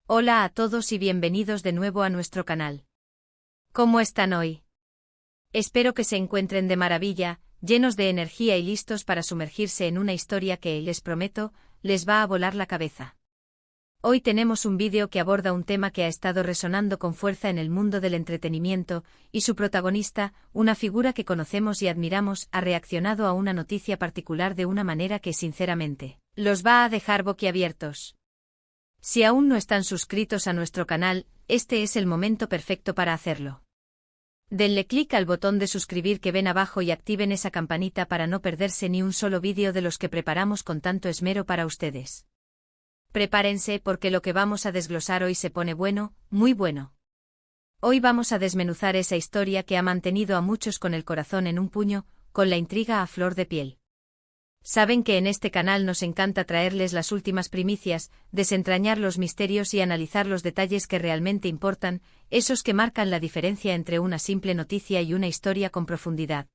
Hola a todos y bienvenidos de nuevo a nuestro canal. ¿Cómo están hoy? Espero que se encuentren de maravilla, llenos de energía y listos para sumergirse en una historia que, les prometo, les va a volar la cabeza. Hoy tenemos un vídeo que aborda un tema que ha estado resonando con fuerza en el mundo del entretenimiento, y su protagonista, una figura que conocemos y admiramos, ha reaccionado a una noticia particular de una manera que sinceramente los va a dejar boquiabiertos. Si aún no están suscritos a nuestro canal, este es el momento perfecto para hacerlo. Denle clic al botón de suscribir que ven abajo y activen esa campanita para no perderse ni un solo vídeo de los que preparamos con tanto esmero para ustedes. Prepárense porque lo que vamos a desglosar hoy se pone bueno, muy bueno. Hoy vamos a desmenuzar esa historia que ha mantenido a muchos con el corazón en un puño, con la intriga a flor de piel. Saben que en este canal nos encanta traerles las últimas primicias, desentrañar los misterios y analizar los detalles que realmente importan, esos que marcan la diferencia entre una simple noticia y una historia con profundidad.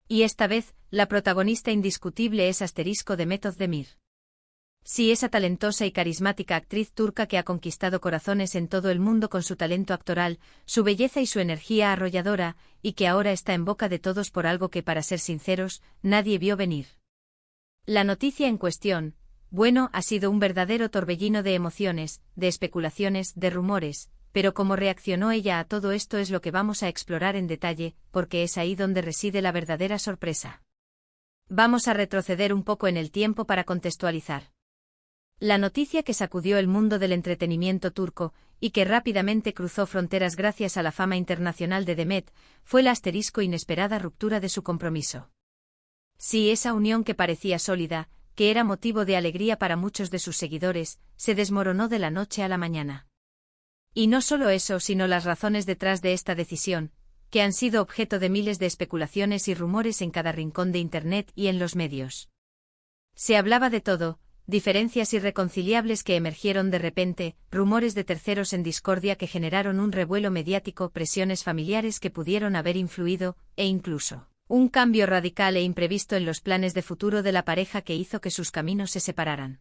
Y esta vez, la protagonista indiscutible es Demet Özdemir. Sí, esa talentosa y carismática actriz turca que ha conquistado corazones en todo el mundo con su talento actoral, su belleza y su energía arrolladora, y que ahora está en boca de todos por algo que, para ser sinceros, nadie vio venir. La noticia en cuestión, bueno, ha sido un verdadero torbellino de emociones, de especulaciones, de rumores, pero cómo reaccionó ella a todo esto es lo que vamos a explorar en detalle, porque es ahí donde reside la verdadera sorpresa. Vamos a retroceder un poco en el tiempo para contextualizar. La noticia que sacudió el mundo del entretenimiento turco, y que rápidamente cruzó fronteras gracias a la fama internacional de Demet, fue la inesperada ruptura de su compromiso. Sí, esa unión que parecía sólida, que era motivo de alegría para muchos de sus seguidores, se desmoronó de la noche a la mañana. Y no solo eso, sino las razones detrás de esta decisión, que han sido objeto de miles de especulaciones y rumores en cada rincón de Internet y en los medios. Se hablaba de todo, diferencias irreconciliables que emergieron de repente, rumores de terceros en discordia que generaron un revuelo mediático, presiones familiares que pudieron haber influido, e incluso un cambio radical e imprevisto en los planes de futuro de la pareja que hizo que sus caminos se separaran.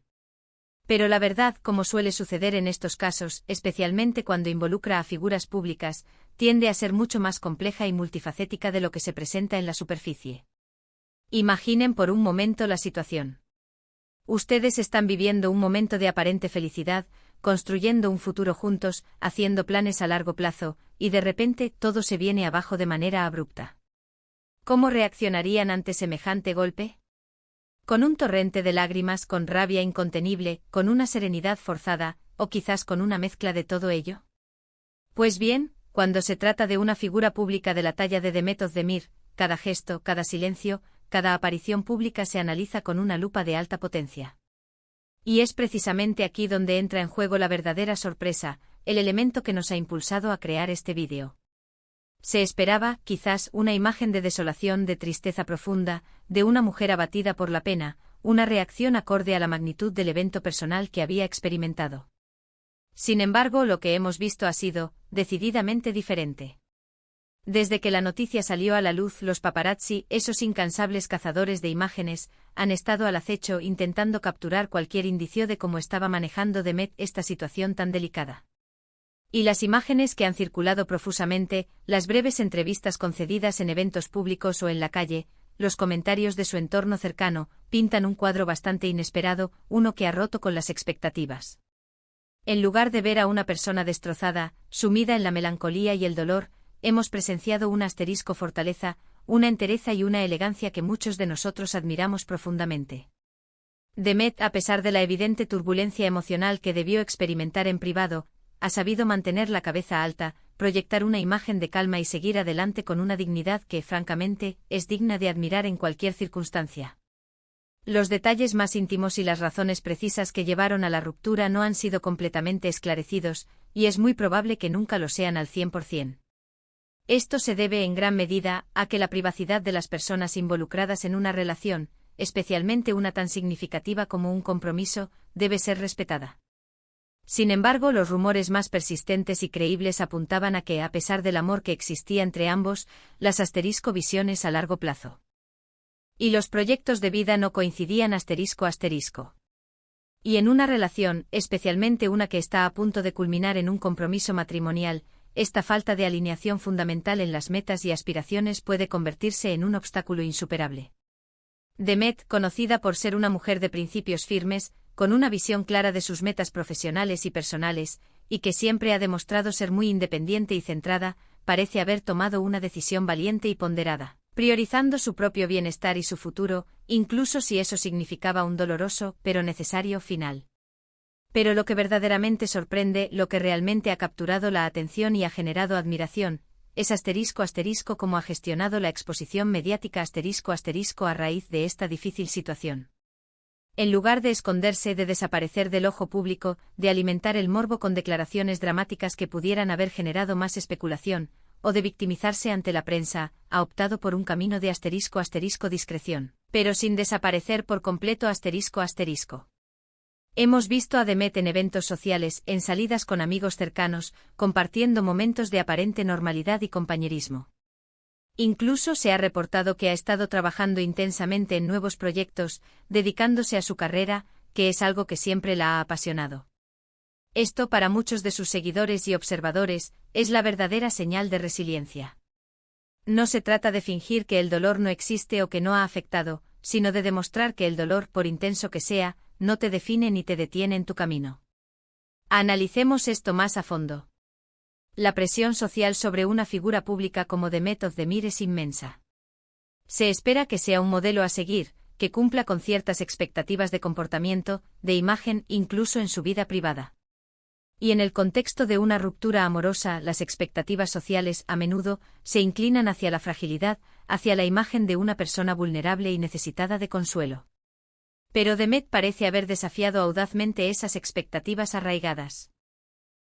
Pero la verdad, como suele suceder en estos casos, especialmente cuando involucra a figuras públicas, tiende a ser mucho más compleja y multifacética de lo que se presenta en la superficie. Imaginen por un momento la situación. Ustedes están viviendo un momento de aparente felicidad, construyendo un futuro juntos, haciendo planes a largo plazo, y de repente todo se viene abajo de manera abrupta. ¿Cómo reaccionarían ante semejante golpe? ¿Con un torrente de lágrimas, con rabia incontenible, con una serenidad forzada, o quizás con una mezcla de todo ello? Pues bien, cuando se trata de una figura pública de la talla de Demet Özdemir, cada gesto, cada silencio, cada aparición pública se analiza con una lupa de alta potencia. Y es precisamente aquí donde entra en juego la verdadera sorpresa, el elemento que nos ha impulsado a crear este vídeo. Se esperaba, quizás, una imagen de desolación, de tristeza profunda, de una mujer abatida por la pena, una reacción acorde a la magnitud del evento personal que había experimentado. Sin embargo, lo que hemos visto ha sido, decididamente diferente. Desde que la noticia salió a la luz, los paparazzi, esos incansables cazadores de imágenes, han estado al acecho intentando capturar cualquier indicio de cómo estaba manejando Demet esta situación tan delicada. Y las imágenes que han circulado profusamente, las breves entrevistas concedidas en eventos públicos o en la calle, los comentarios de su entorno cercano, pintan un cuadro bastante inesperado, uno que ha roto con las expectativas. En lugar de ver a una persona destrozada, sumida en la melancolía y el dolor, hemos presenciado una fortaleza, una entereza y una elegancia que muchos de nosotros admiramos profundamente. Demet, a pesar de la evidente turbulencia emocional que debió experimentar en privado, ha sabido mantener la cabeza alta, proyectar una imagen de calma y seguir adelante con una dignidad que, francamente, es digna de admirar en cualquier circunstancia. Los detalles más íntimos y las razones precisas que llevaron a la ruptura no han sido completamente esclarecidos, y es muy probable que nunca lo sean al 100%. Esto se debe en gran medida a que la privacidad de las personas involucradas en una relación, especialmente una tan significativa como un compromiso, debe ser respetada. Sin embargo, los rumores más persistentes y creíbles apuntaban a que, a pesar del amor que existía entre ambos, las visiones a largo plazo. Y los proyectos de vida no coincidían. Y en una relación, especialmente una que está a punto de culminar en un compromiso matrimonial, esta falta de alineación fundamental en las metas y aspiraciones puede convertirse en un obstáculo insuperable. Demet, conocida por ser una mujer de principios firmes, con una visión clara de sus metas profesionales y personales, y que siempre ha demostrado ser muy independiente y centrada, parece haber tomado una decisión valiente y ponderada, priorizando su propio bienestar y su futuro, incluso si eso significaba un doloroso, pero necesario final. Pero lo que verdaderamente sorprende, lo que realmente ha capturado la atención y ha generado admiración, es *** cómo ha gestionado la exposición mediática *** a raíz de esta difícil situación. En lugar de esconderse, de desaparecer del ojo público, de alimentar el morbo con declaraciones dramáticas que pudieran haber generado más especulación, o de victimizarse ante la prensa, ha optado por un camino de *** discreción, pero sin desaparecer por completo ***. Hemos visto a Demet en eventos sociales, en salidas con amigos cercanos, compartiendo momentos de aparente normalidad y compañerismo. Incluso se ha reportado que ha estado trabajando intensamente en nuevos proyectos, dedicándose a su carrera, que es algo que siempre la ha apasionado. Esto, para muchos de sus seguidores y observadores, es la verdadera señal de resiliencia. No se trata de fingir que el dolor no existe o que no ha afectado, sino de demostrar que el dolor, por intenso que sea, no te define ni te detiene en tu camino. Analicemos esto más a fondo. La presión social sobre una figura pública como Demet Özdemir es inmensa. Se espera que sea un modelo a seguir, que cumpla con ciertas expectativas de comportamiento, de imagen, incluso en su vida privada. Y en el contexto de una ruptura amorosa, las expectativas sociales, a menudo, se inclinan hacia la fragilidad, hacia la imagen de una persona vulnerable y necesitada de consuelo. Pero Demet parece haber desafiado audazmente esas expectativas arraigadas.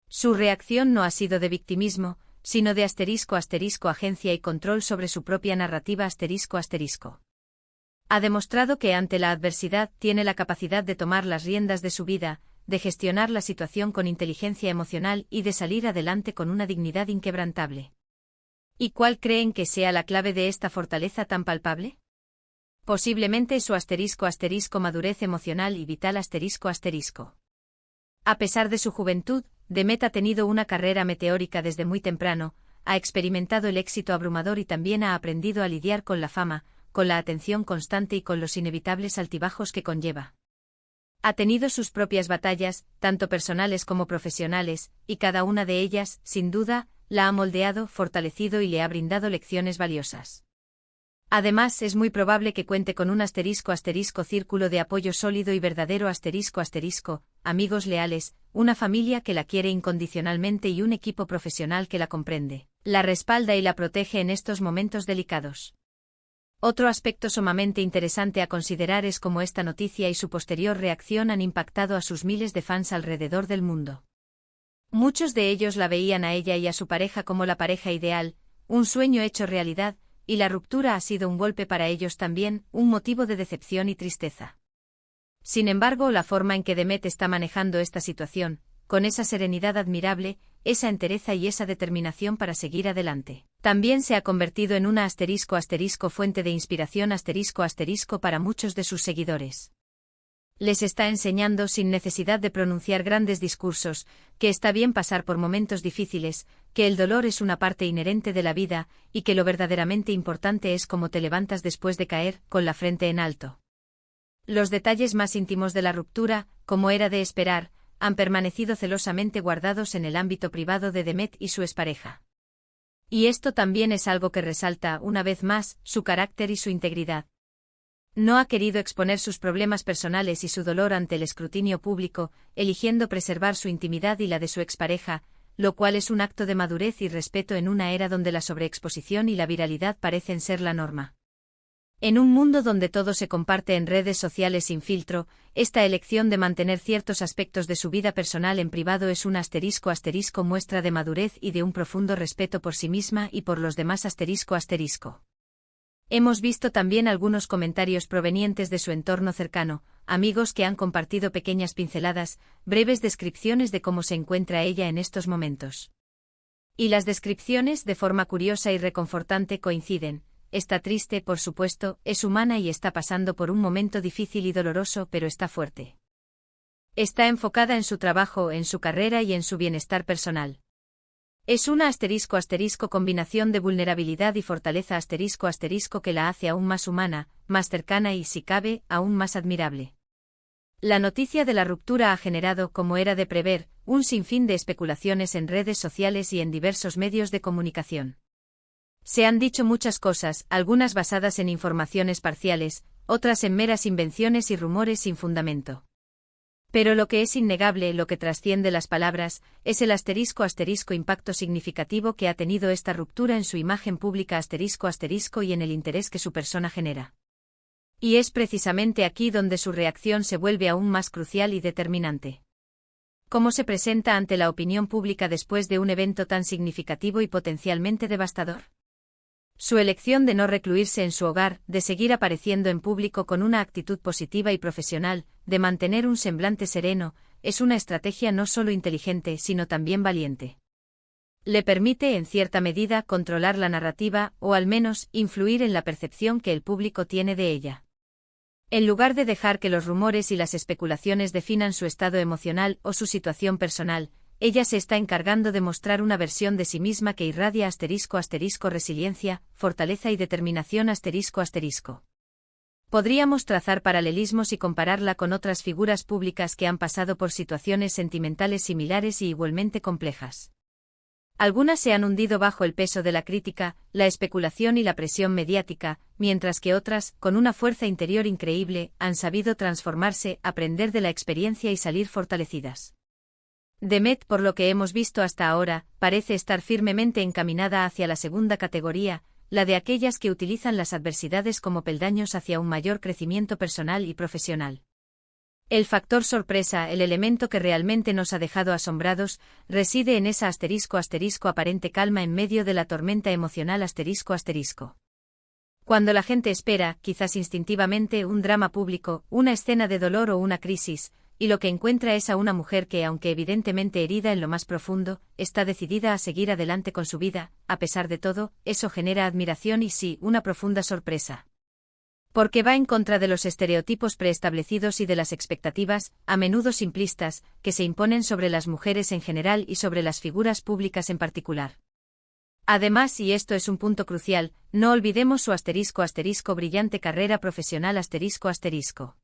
Su reacción no ha sido de victimismo, sino de *** agencia y control sobre su propia narrativa ***. Ha demostrado que ante la adversidad tiene la capacidad de tomar las riendas de su vida, de gestionar la situación con inteligencia emocional y de salir adelante con una dignidad inquebrantable. ¿Y cuál creen que sea la clave de esta fortaleza tan palpable? Posiblemente su *** madurez emocional y vital ***. A pesar de su juventud, Demet ha tenido una carrera meteórica desde muy temprano, ha experimentado el éxito abrumador y también ha aprendido a lidiar con la fama, con la atención constante y con los inevitables altibajos que conlleva. Ha tenido sus propias batallas, tanto personales como profesionales, y cada una de ellas, sin duda, la ha moldeado, fortalecido y le ha brindado lecciones valiosas. Además, es muy probable que cuente con un *** círculo de apoyo sólido y verdadero ***, amigos leales, una familia que la quiere incondicionalmente y un equipo profesional que la comprende, la respalda y la protege en estos momentos delicados. Otro aspecto sumamente interesante a considerar es cómo esta noticia y su posterior reacción han impactado a sus miles de fans alrededor del mundo. Muchos de ellos la veían a ella y a su pareja como la pareja ideal, un sueño hecho realidad, y la ruptura ha sido un golpe para ellos también, un motivo de decepción y tristeza. Sin embargo, la forma en que Demet está manejando esta situación, con esa serenidad admirable, esa entereza y esa determinación para seguir adelante, también se ha convertido en una *** fuente de inspiración *** para muchos de sus seguidores. Les está enseñando sin necesidad de pronunciar grandes discursos, que está bien pasar por momentos difíciles, que el dolor es una parte inherente de la vida, y que lo verdaderamente importante es cómo te levantas después de caer, con la frente en alto. Los detalles más íntimos de la ruptura, como era de esperar, han permanecido celosamente guardados en el ámbito privado de Demet y su expareja. Y esto también es algo que resalta, una vez más, su carácter y su integridad. No ha querido exponer sus problemas personales y su dolor ante el escrutinio público, eligiendo preservar su intimidad y la de su expareja, lo cual es un acto de madurez y respeto en una era donde la sobreexposición y la viralidad parecen ser la norma. En un mundo donde todo se comparte en redes sociales sin filtro, esta elección de mantener ciertos aspectos de su vida personal en privado es un *** muestra de madurez y de un profundo respeto por sí misma y por los demás ***. Hemos visto también algunos comentarios provenientes de su entorno cercano, amigos que han compartido pequeñas pinceladas, breves descripciones de cómo se encuentra ella en estos momentos. Y las descripciones, de forma curiosa y reconfortante, coinciden. Está triste, por supuesto, es humana y está pasando por un momento difícil y doloroso, pero está fuerte. Está enfocada en su trabajo, en su carrera y en su bienestar personal. Es una *** combinación de vulnerabilidad y fortaleza *** que la hace aún más humana, más cercana y, si cabe, aún más admirable. La noticia de la ruptura ha generado, como era de prever, un sinfín de especulaciones en redes sociales y en diversos medios de comunicación. Se han dicho muchas cosas, algunas basadas en informaciones parciales, otras en meras invenciones y rumores sin fundamento. Pero lo que es innegable, lo que trasciende las palabras, es el ** impacto significativo que ha tenido esta ruptura en su imagen pública ** y en el interés que su persona genera. Y es precisamente aquí donde su reacción se vuelve aún más crucial y determinante. ¿Cómo se presenta ante la opinión pública después de un evento tan significativo y potencialmente devastador? Su elección de no recluirse en su hogar, de seguir apareciendo en público con una actitud positiva y profesional, de mantener un semblante sereno, es una estrategia no solo inteligente sino también valiente. Le permite, en cierta medida, controlar la narrativa, o al menos, influir en la percepción que el público tiene de ella. En lugar de dejar que los rumores y las especulaciones definan su estado emocional o su situación personal, ella se está encargando de mostrar una versión de sí misma que irradia ** resiliencia, fortaleza y determinación ***. Podríamos trazar paralelismos y compararla con otras figuras públicas que han pasado por situaciones sentimentales similares y igualmente complejas. Algunas se han hundido bajo el peso de la crítica, la especulación y la presión mediática, mientras que otras, con una fuerza interior increíble, han sabido transformarse, aprender de la experiencia y salir fortalecidas. Demet, por lo que hemos visto hasta ahora, parece estar firmemente encaminada hacia la segunda categoría, la de aquellas que utilizan las adversidades como peldaños hacia un mayor crecimiento personal y profesional. El factor sorpresa, el elemento que realmente nos ha dejado asombrados, reside en esa ** aparente calma en medio de la tormenta emocional ***. Cuando la gente espera, quizás instintivamente, un drama público, una escena de dolor o una crisis, y lo que encuentra es a una mujer que, aunque evidentemente herida en lo más profundo, está decidida a seguir adelante con su vida, a pesar de todo, eso genera admiración y sí, una profunda sorpresa. Porque va en contra de los estereotipos preestablecidos y de las expectativas, a menudo simplistas, que se imponen sobre las mujeres en general y sobre las figuras públicas en particular. Además, y esto es un punto crucial, no olvidemos su ** brillante carrera profesional ***.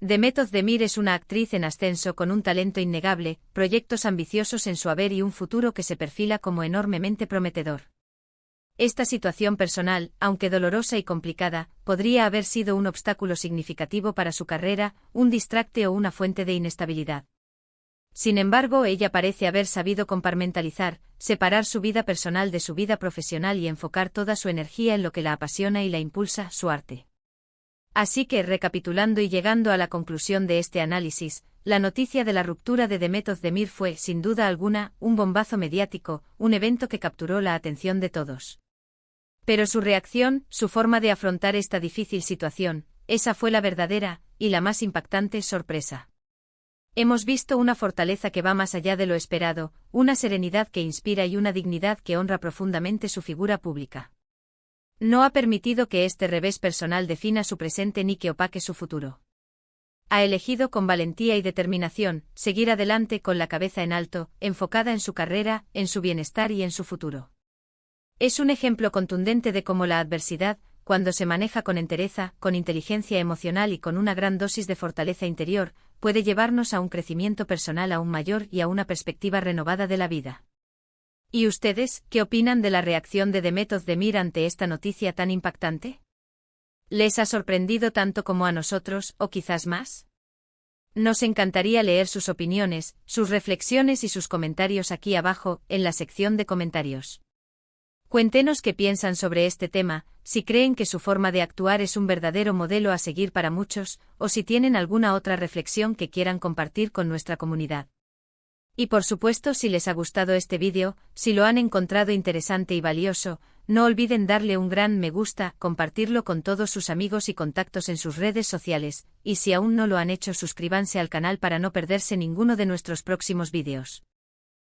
Demet Özdemir es una actriz en ascenso con un talento innegable, proyectos ambiciosos en su haber y un futuro que se perfila como enormemente prometedor. Esta situación personal, aunque dolorosa y complicada, podría haber sido un obstáculo significativo para su carrera, un distracte o una fuente de inestabilidad. Sin embargo, ella parece haber sabido compartimentalizar, separar su vida personal de su vida profesional y enfocar toda su energía en lo que la apasiona y la impulsa, su arte. Así que, recapitulando y llegando a la conclusión de este análisis, la noticia de la ruptura de Demet Özdemir fue, sin duda alguna, un bombazo mediático, un evento que capturó la atención de todos. Pero su reacción, su forma de afrontar esta difícil situación, esa fue la verdadera, y la más impactante, sorpresa. Hemos visto una fortaleza que va más allá de lo esperado, una serenidad que inspira y una dignidad que honra profundamente su figura pública. No ha permitido que este revés personal defina su presente ni que opaque su futuro. Ha elegido con valentía y determinación, seguir adelante con la cabeza en alto, enfocada en su carrera, en su bienestar y en su futuro. Es un ejemplo contundente de cómo la adversidad, cuando se maneja con entereza, con inteligencia emocional y con una gran dosis de fortaleza interior, puede llevarnos a un crecimiento personal aún mayor y a una perspectiva renovada de la vida. ¿Y ustedes, qué opinan de la reacción de Demet Özdemir ante esta noticia tan impactante? ¿Les ha sorprendido tanto como a nosotros, o quizás más? Nos encantaría leer sus opiniones, sus reflexiones y sus comentarios aquí abajo, en la sección de comentarios. Cuéntenos qué piensan sobre este tema, si creen que su forma de actuar es un verdadero modelo a seguir para muchos, o si tienen alguna otra reflexión que quieran compartir con nuestra comunidad. Y por supuesto, si les ha gustado este vídeo, si lo han encontrado interesante y valioso, no olviden darle un gran me gusta, compartirlo con todos sus amigos y contactos en sus redes sociales, y si aún no lo han hecho, suscríbanse al canal para no perderse ninguno de nuestros próximos vídeos.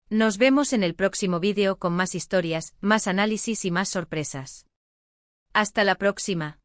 Nos vemos en el próximo vídeo con más historias, más análisis y más sorpresas. Hasta la próxima.